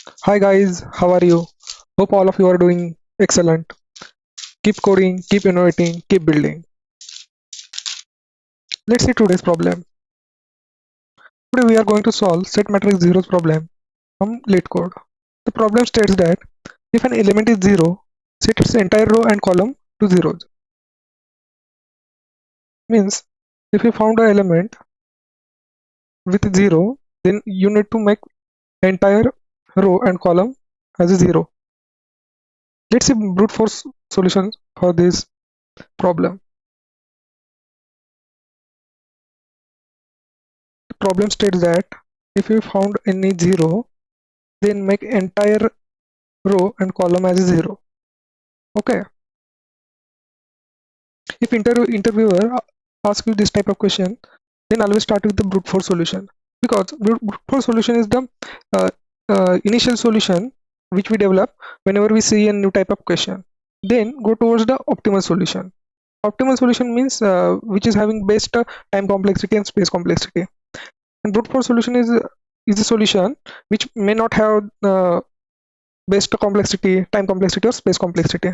Hi guys, how are you? Hope all of you are doing excellent. Keep coding, keep innovating, keep building. Let's see today's problem. Today we are going to solve SetMatrixZeros problem from Leetcode. The problem states that if an element is 0, set its entire row and column to zeros. Means if you found an element with 0, then you need to make entire row and column as a 0. Let's see brute force solutions for this problem. The problem states that if you found any 0, then make entire row and column as a 0. Okay. If interviewer asks you this type of question, then always start with the brute force solution, because brute force solution is the uh, initial solution which we develop whenever we see a new type of question. Then go towards the optimal solution. Optimal solution means which is having best time complexity and space complexity. And brute force solution is a solution which may not have best complexity, time complexity, or space complexity.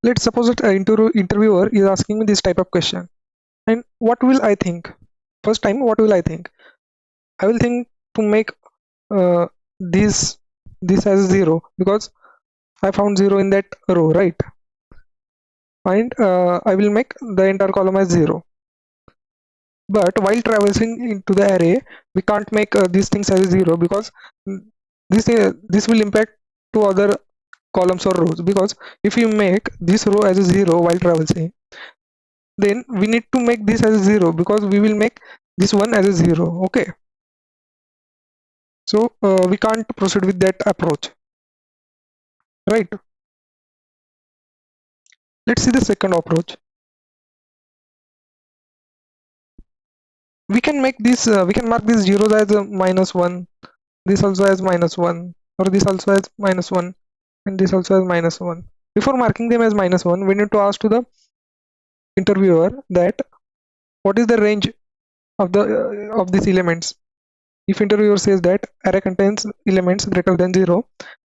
Let's suppose that an interviewer is asking me this type of question, and what will I think? First time, what will I think? I will think to make uh, this this as 0, because I found 0 in that row, right? And I will make the entire column as 0. But while traversing into the array, we can't make these things as 0, because this will impact to other columns or rows. Because if you make this row as a 0 while traversing, then we need to make this as a 0, because we will make this one as a 0. Okay, so we can't proceed with that approach, right? Let's see the second approach. We can make this we can mark these zeros as a -1, this also as -1, or this also as -1, and this also as -1. Before marking them as -1, we need to ask to the interviewer that what is the range of these elements. If interviewer says that array contains elements greater than 0,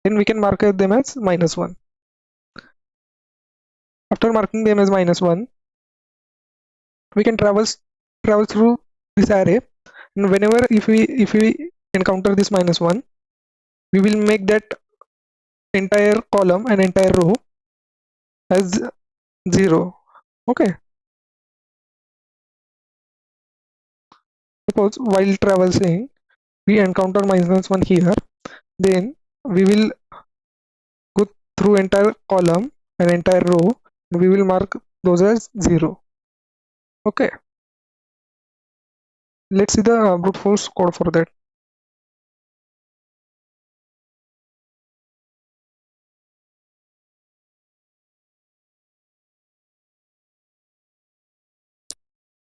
then we can mark them as -1. After marking them as -1, we can travel through this array, and whenever if we encounter this -1, we will make that entire column and entire row as 0. Okay. Suppose while traversing we encounter -1 here, then we will go through entire column and entire row, and we will mark those as 0. Okay, let's see the brute force code for that.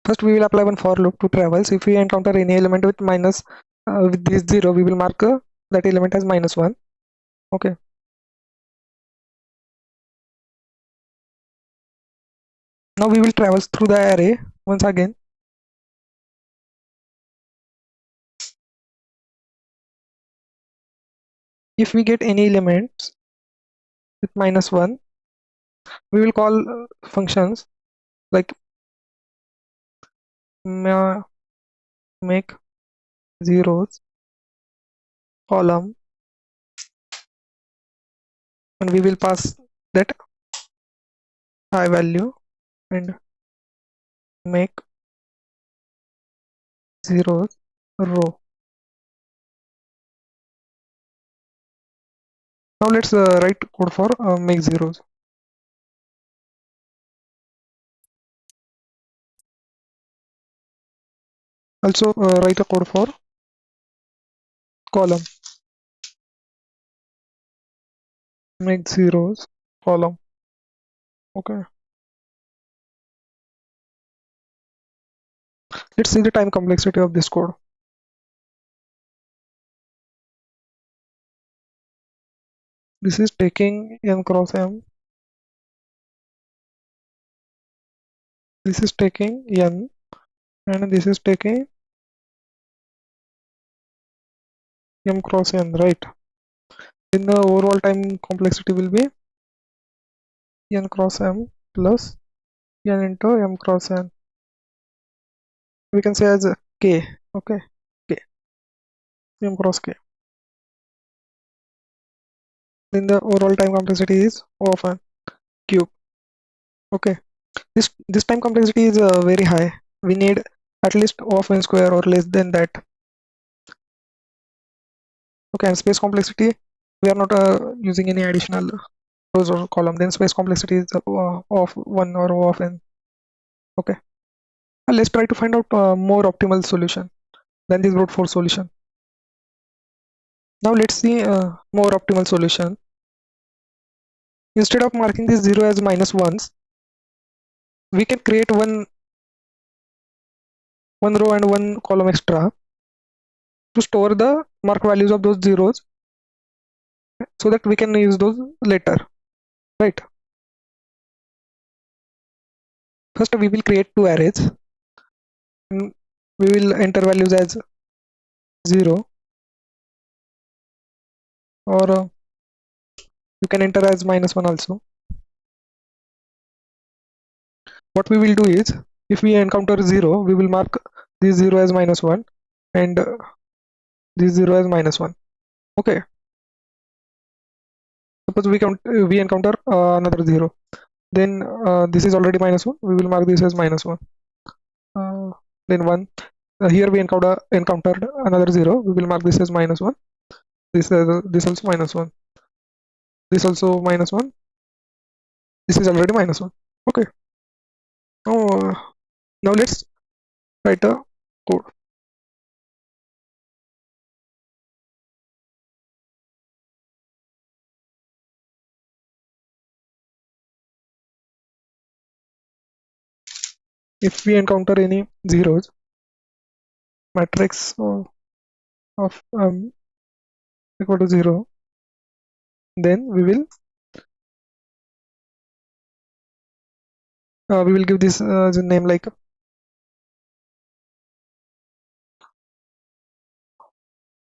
First we will apply one for loop to travels. If we encounter any element with minus with this 0, we will mark that element as -1. Okay, now we will traverse through the array once again. If we get any elements with -1, we will call functions like make zeros column, and we will pass that high value, and make zeros row. Now let's write code for make zeros. Also write a code for column, make zeros column. Okay, let's see the time complexity of this code. This is taking n cross m, this is taking n, and this is taking m cross n, right? then the overall time complexity will be n cross m plus n into m cross n. We can say as k. Okay, k, m cross k. Then the overall time complexity is O of n cube. Okay, this time complexity is very high. We need at least O of n square or less than that. Okay, and space complexity, we are not using any additional rows or column. Then space complexity is of 1 or O of n. Okay, let's try to find out more optimal solution than this brute force solution. Now let's see more optimal solution. Instead of marking this 0 as minus ones, we can create one row and one column extra to store the mark values of those zeros so that we can use those later, right? First we will create two arrays and we will enter values as 0 or you can enter as minus 1 also. What we will do is, if we encounter 0, we will mark this 0 as minus 1 and this 0 as minus 1. Okay, suppose we encounter another 0, then this is already minus 1, we will mark this as minus 1. Then 1, here we encountered another 0, we will mark this as minus 1, this also minus 1, this also minus 1, this is already minus 1. Okay, now let's write a code. If we encounter any zeros, matrix of equal to 0, then we will give this the name like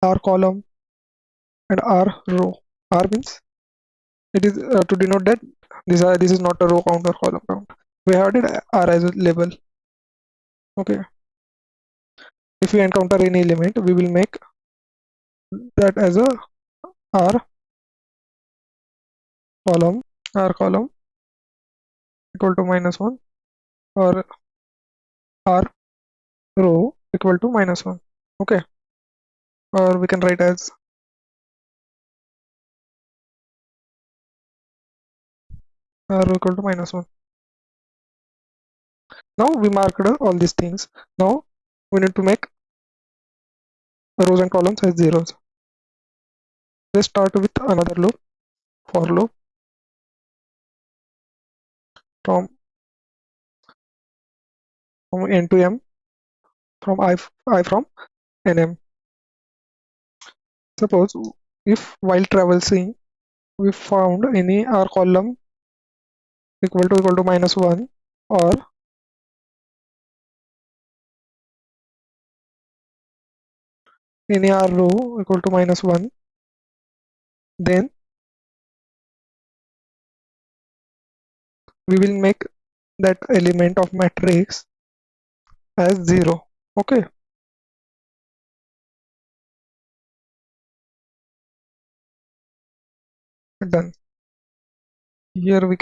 R column and R row. R means it is to denote that this is not a row count or column count. We have added R as a label. Okay, if we encounter any element, we will make that as a R column equal to minus 1 or R row equal to minus 1. Okay, or we can write as R row equal to minus 1. Now we marked all these things. Now we need to make rows and columns as zeros. Let's start with another loop, for loop from n to m, from I from nm. Suppose if while traversing we found any R column equal to minus 1 or any R row equal to minus 1, then we will make that element of matrix as 0. Okay, done. Here we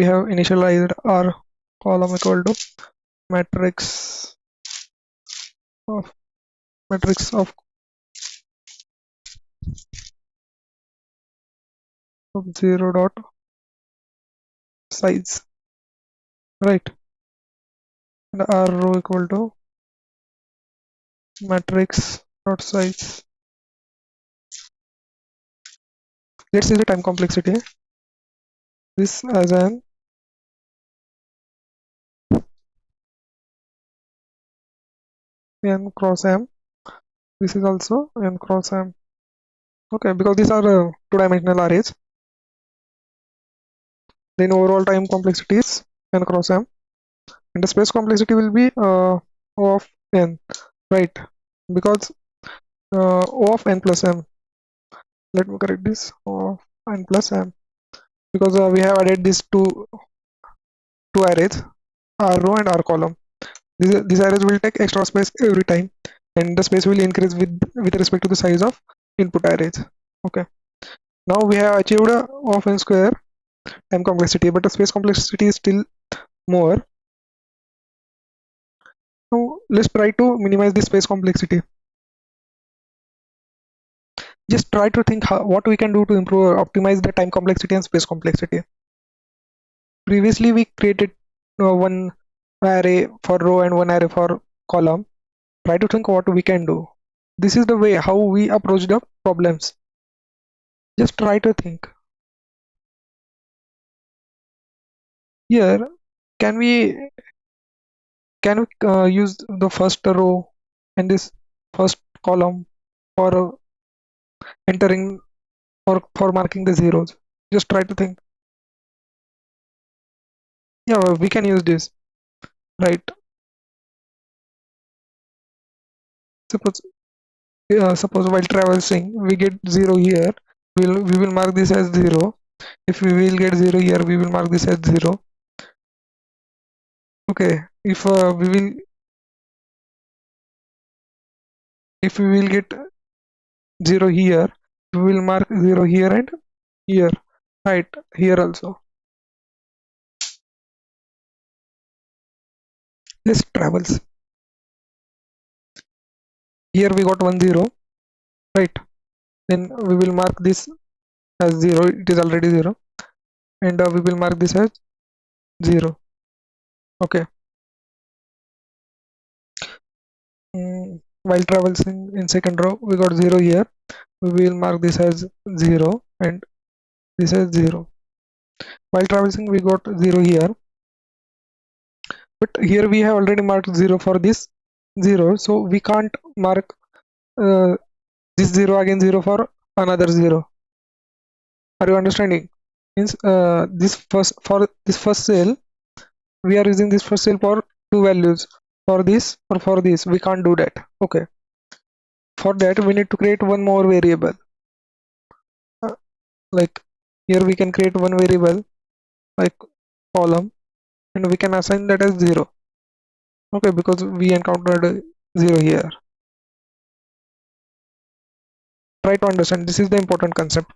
have initialized R column equal to matrix of 0 dot size, right, and R row equal to matrix dot size. Let's see the time complexity. This as an n cross m. This is also n cross m. Okay, because these are two-dimensional arrays. Then overall time complexity is n cross m, and the space complexity will be O of n, right? Because O of n plus m. Let me correct this. N plus m, because we have added these two arrays, r row and r column. These arrays will take extra space every time, and the space will increase with respect to the size of input arrays. Okay. Now we have achieved of n square time complexity, but the space complexity is still more. Now let's try to minimize the space complexity. Just try to think what we can do to improve or optimize the time complexity and space complexity. Previously we created one array for row and one array for column. Try to think what we can do. This is the way how we approach the problems. Just try to think. Here, can we use the first row and this first column for entering or for marking the zeros? Just try to think. Yeah, well, we can use this, right? Suppose suppose while traversing we get 0 here, we will mark this as 0. If we will get 0 here, we will mark this as 0. Okay, if we will get 0 here, we will mark 0 here and here, right here also. Let's travels. Here we got 1 0, right? Then we will mark this as 0. It is already 0, and we will mark this as 0. Okay. While traversing in second row, we got 0 here. We will mark this as 0 and this as 0. While traversing, we got 0 here, but here we have already marked 0 for this 0, so we can't mark uh, this 0 again 0 for another 0. Are you understanding? Means this first cell, we are using this first cell for two values, for this or for this. We can't do that. Okay. For that, we need to create one more variable. Uh, like here, we can create one variable like column, and we can assign that as 0. Okay, because we encountered 0 here. Try to understand. This is the important concept.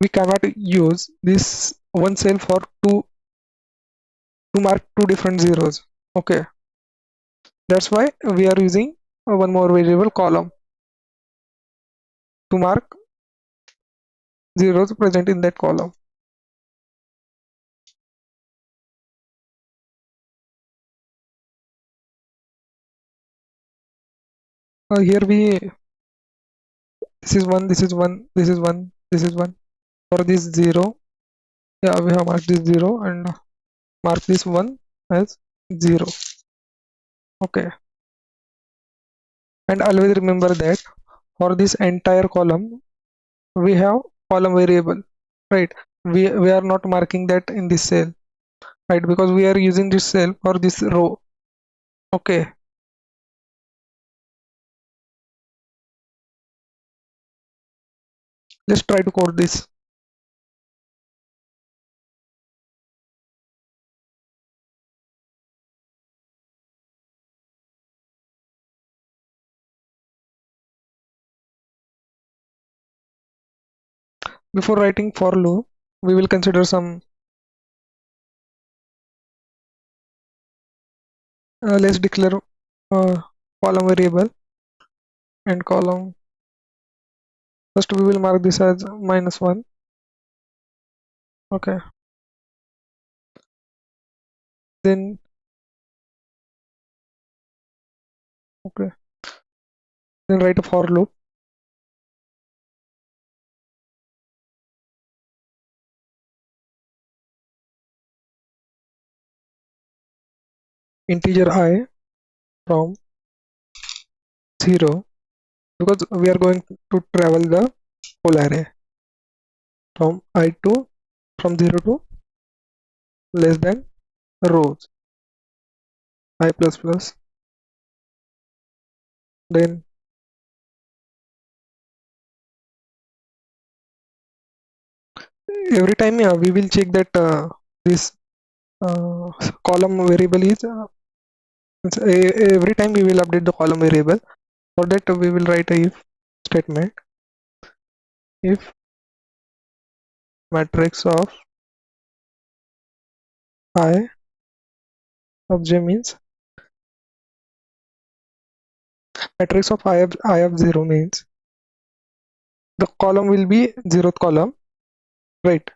We cannot use this one cell for to mark two different zeros. Okay, that's why we are using one more variable column to mark zeros present in that column. Here we this is 1, this is 1, this is 1, this is 1. For this 0, yeah, we have marked this 0 and mark this 1 as 0. Okay, and always remember that for this entire column we have column variable, right? We are not marking that in this cell, right? Because we are using this cell for this row. Okay, let's try to code this. Before writing for loop, we will consider some let's declare column variable and column. First we will mark this as -1. Okay, then okay, then write a for loop. Integer I from 0, because we are going to travel the whole array from I to from 0 to less than rows I plus plus. Then every time we will check that this uh, column variable is every time we will update the column variable. For that we will write a if statement. If matrix of I of j means matrix of I of 0 means the column will be zeroth column, right?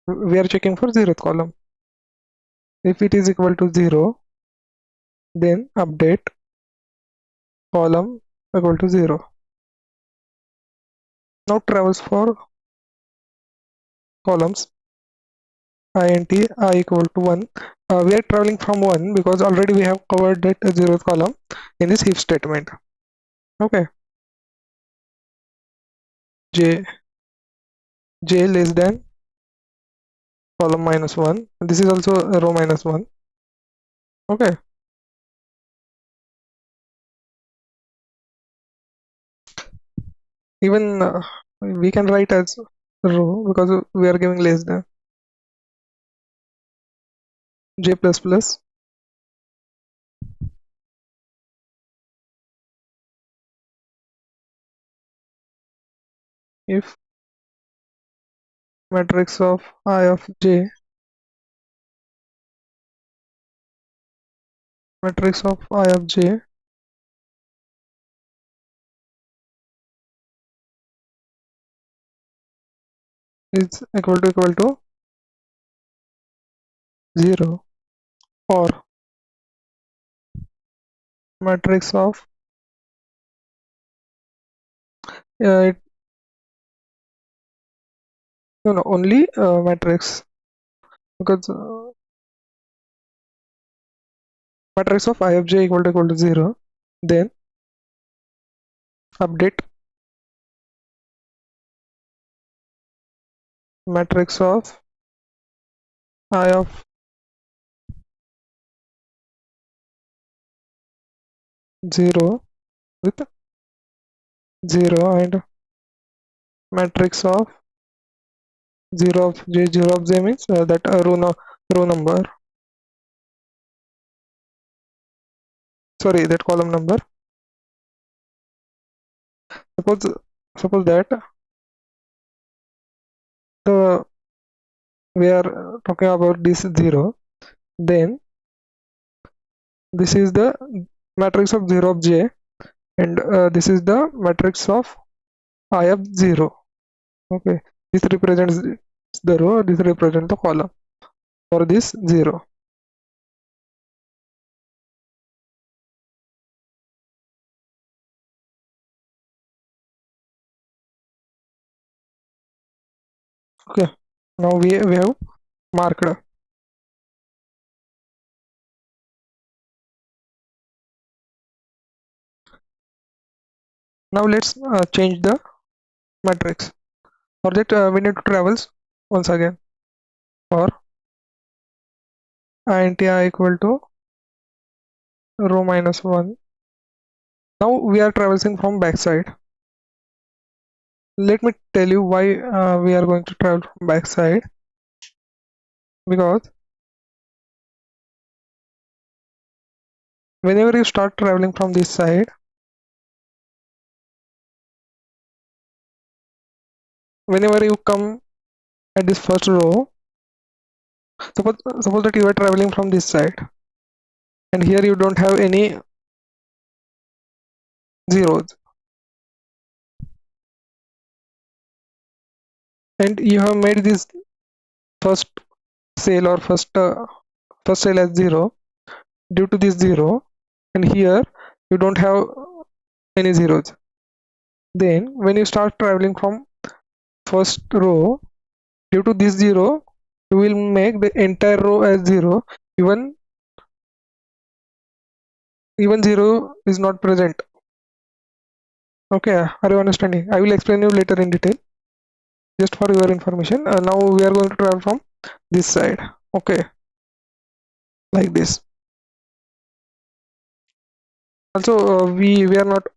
We are checking for zeroth column. If it is equal to 0, then update column equal to 0. Now travels for columns int I equal to 1. We are traveling from 1 because already we have covered that zeroth column in this if statement. Okay, j less than column minus 1. This is also a row minus 1. Okay, even we can write as row because we are giving less than j plus plus if matrix of I of j matrix of I of j is equal to 0, or matrix of it, no, only matrix, because matrix of I of j equal to 0, then update matrix of I of 0 with 0, and matrix of 0 of j means that row, no, row number, sorry, that column number. suppose suppose that the we are talking about this 0, then this is the matrix of 0 of j, and this is the matrix of I of 0. Okay, this represents the row, this represents the column for this 0. Okay, now we have marked. Now let's change the matrix. For that we need to travels once again for int I equal to row minus 1. Now we are traversing from backside. Let me tell you why we are going to travel from backside, because whenever you start traveling from this side, whenever you come at this first row, suppose that you are traveling from this side, and here you don't have any zeros, and you have made this first cell or first cell as 0 due to this 0, and here you don't have any zeros. Then when you start traveling from first row, due to this 0, you will make the entire row as 0, even 0 is not present. Okay, are you understanding? I will explain you later in detail, just for your information. Now we are going to travel from this side. Okay, like this. Also we are not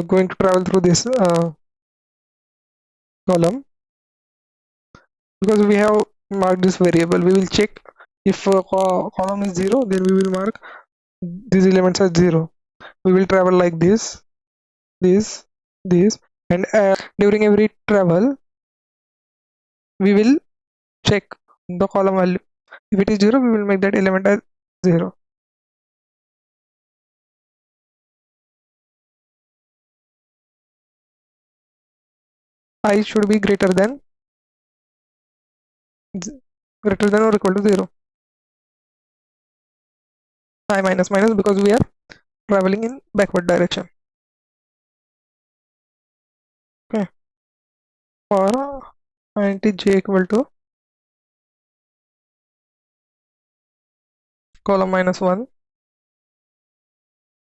going to travel through this column. because we have marked this variable. We will check if column is 0, then we will mark these elements as 0. We will travel like this, and during every travel we will check the column value. If it is 0, we will make that element as 0. I should be greater than or equal to 0. I minus minus, because we are traveling in backward direction. Okay. For int j equal to column minus 1,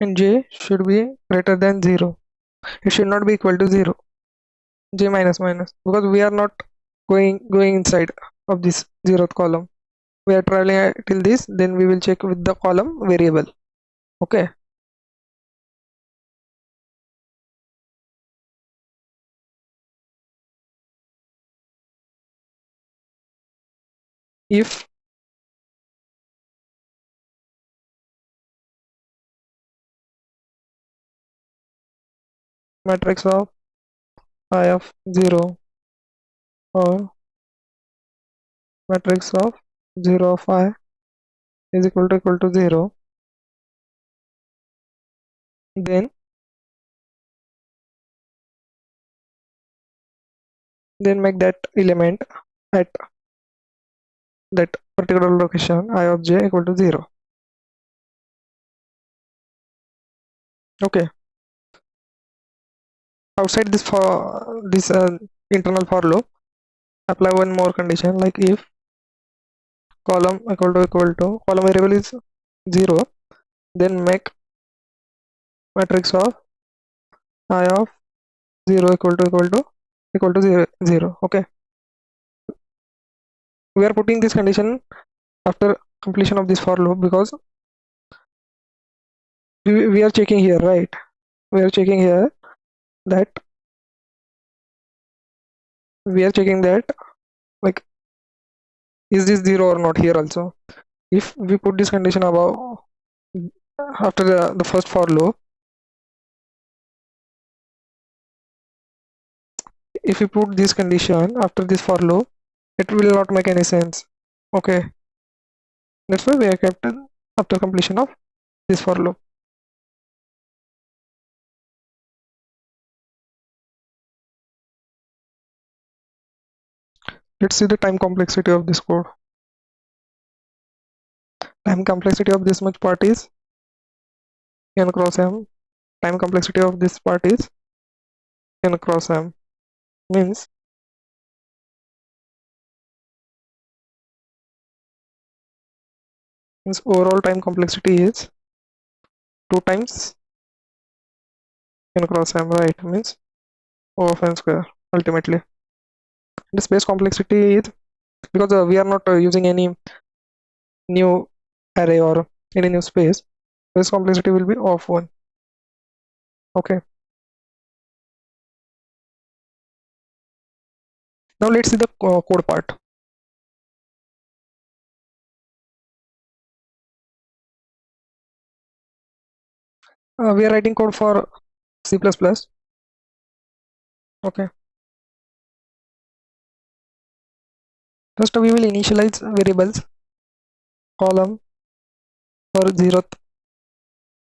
and j should be greater than 0. It should not be equal to 0. J minus minus, because we are not going inside of this 0th column. We are traveling till this, then we will check with the column variable. Okay. If matrix of I of 0 or matrix of 0 of I is equal to 0, then make that element at that particular location I of j equal to 0. Okay. Outside this for this internal for loop, apply one more condition, like if column equal to column variable is 0, then make matrix of I of 0 equal to 0. Okay. We are putting this condition after completion of this for loop, because we are checking here, right? We are checking here that like, is this 0 or not here also. If we put this condition above after the first for loop, if we put this condition after this for loop, it will not make any sense. Okay, that's why we are kept after completion of this for loop. Let's see the time complexity of this code. Time complexity of this much part is n cross m. Time complexity of this part is n cross m. Means overall time complexity is 2 times n cross m, right? Means O of n square ultimately. The space complexity is, because we are not using any new array or any new space, space complexity will be of 1. Okay. Now let's see the code part. We are writing code for C++. Okay. First we will initialize variables column for 0th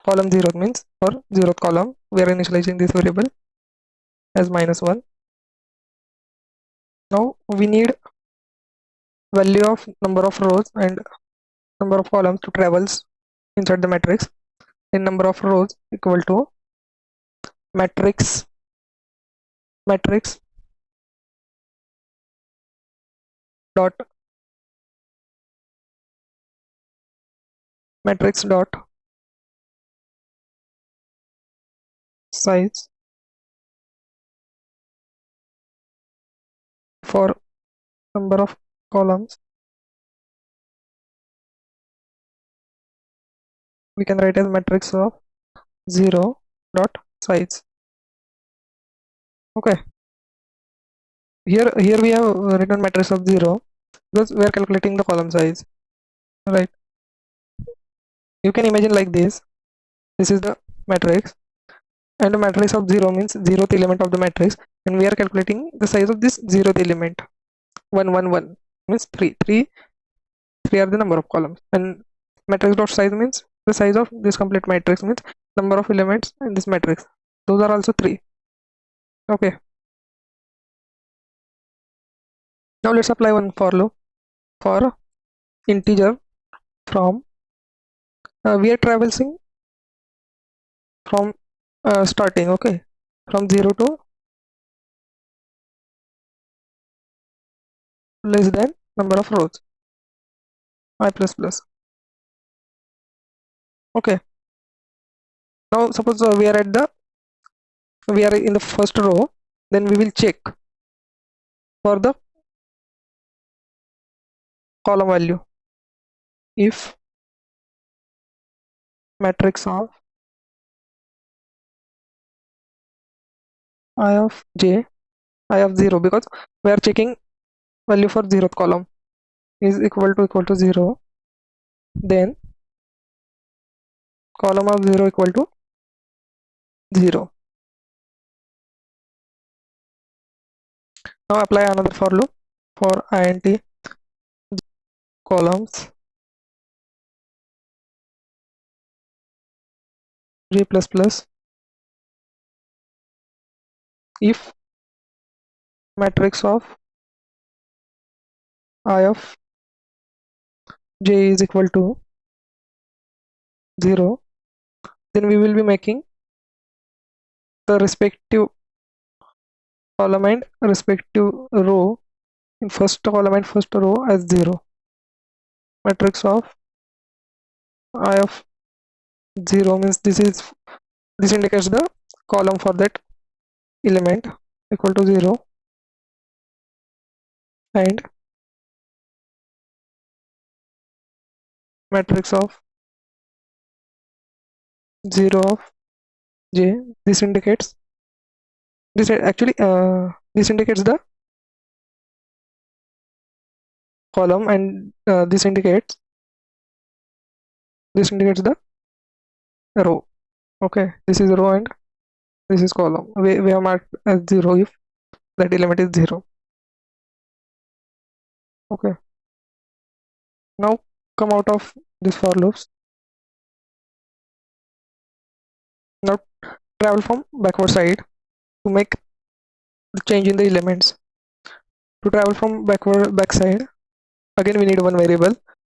column. 0th means for 0th column we are initializing this variable as -1. Now we need value of number of rows and number of columns to travels inside the matrix. In number of rows equal to matrix dot matrix dot size for number of columns. We can write as matrix of 0 dot size. Okay. Here we have written matrix of 0 because we are calculating the column size, right? You can imagine like this is the matrix, and the matrix of 0 means 0th element of the matrix, and we are calculating the size of this 0th element. 1 1 1 means 3 3 3 are the number of columns, and matrix dot size means the size of this complete matrix means number of elements in this matrix. Those are also 3. Okay, now let's apply one for loop for integer from we are traversing from starting, okay, from 0 to less than number of rows, I plus plus. Okay, now suppose we are in the first row, then we will check for the column value. If matrix of I of j, I of 0, because we are checking value for 0th column, is equal to 0, then column of 0 equal to 0. Now apply another for loop for int columns j plus plus if matrix of I of j is equal to 0, then we will be making the respective column and respective row in first column and first row as 0. Matrix of I of 0 means this indicates the column for that element equal to 0, and matrix of 0 of j, this indicates this indicates the column, and this indicates the row. Okay, this is row and this is column. We have marked as 0 if that element is 0. Okay, now come out of this for loops. Now travel from backward side to make the change in the elements. To travel from backside, again we need one variable.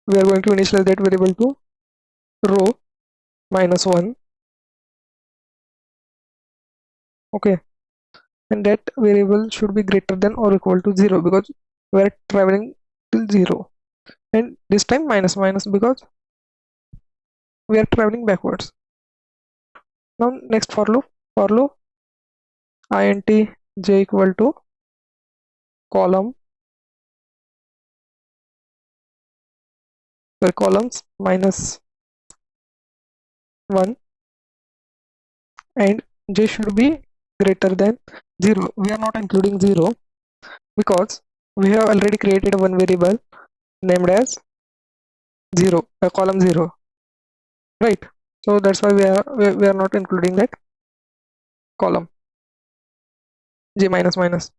We are going to initialize that variable to row -1. Okay, and that variable should be greater than or equal to 0 because we are traveling till 0, and this time minus minus because we are traveling backwards. Now next for loop int j equal to columns -1, and j should be greater than 0. We are not including 0 because we have already created one variable named as 0, column 0, right? So that's why we are not including that column j minus minus.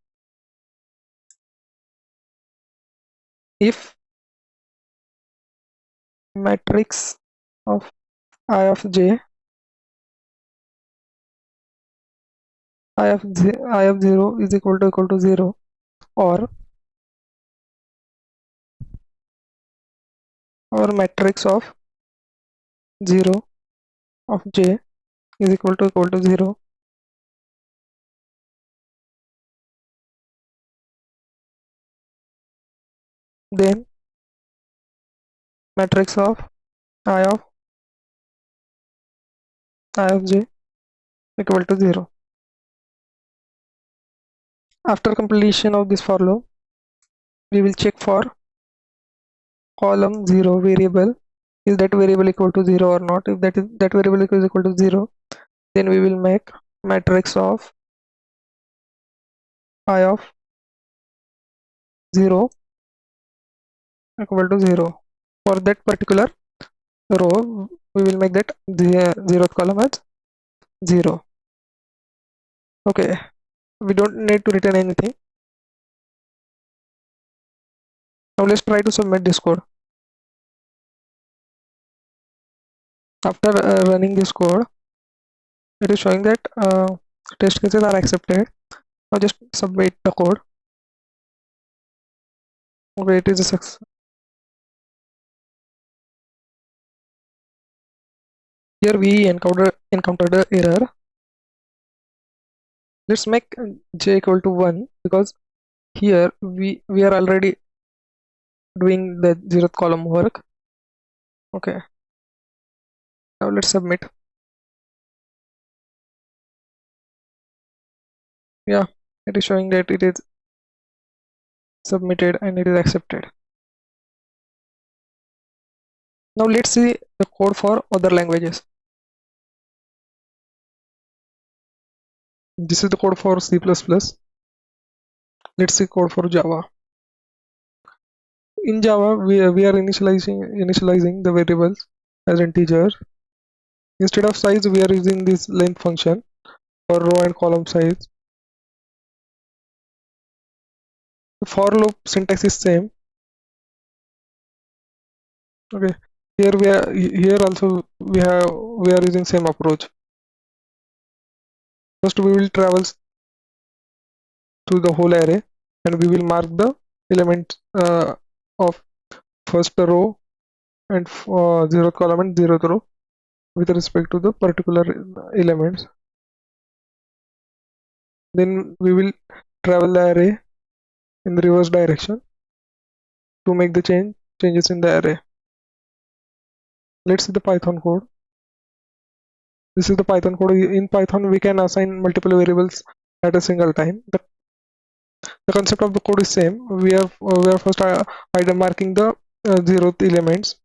If matrix of I of j I of 0 is equal to 0, or matrix of 0 of j is equal to 0, then matrix of I of j equal to 0. After completion of this for loop, we will check for column 0 variable. Is that variable equal to 0 or not? If that variable is equal to 0, then we will make matrix of I of 0 equal to 0. For that particular row, we will make that the zeroth column as 0. Okay, we don't need to return anything. Now let's try to submit this code. After running this code, it is showing that test cases are accepted. Now just submit the code. Okay, it is a success. Here we encountered an error. Let's make j equal to 1, because here we are already doing the 0th column work. Okay, now let's submit. Yeah, it is showing that it is submitted and it is accepted. Now let's see the code for other languages. This is the code for C++. Let's see code for Java. In Java, we are initializing the variables as integers. Instead of size, we are using this length function for row and column size. The for loop syntax is same. Okay, here also we are using same approach. First, we will travel through the whole array, and we will mark the elements of first row and 0th column and 0th row with respect to the particular elements. Then we will travel the array in the reverse direction to make the changes in the array. Let's see the Python code. This is the Python code. In Python, we can assign multiple variables at a single time. The concept of the code is same. We are first either marking the 0th elements,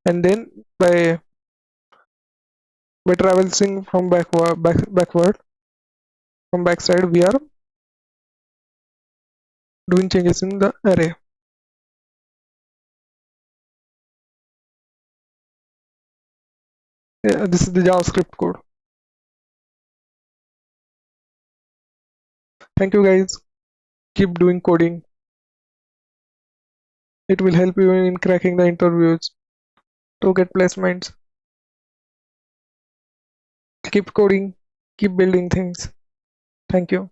and then by traversing from backward from backside, we are doing changes in the array. Yeah, this is the JavaScript code. Thank you guys. Keep doing coding. It will help you in cracking the interviews to get placements. Keep coding, keep building things. Thank you.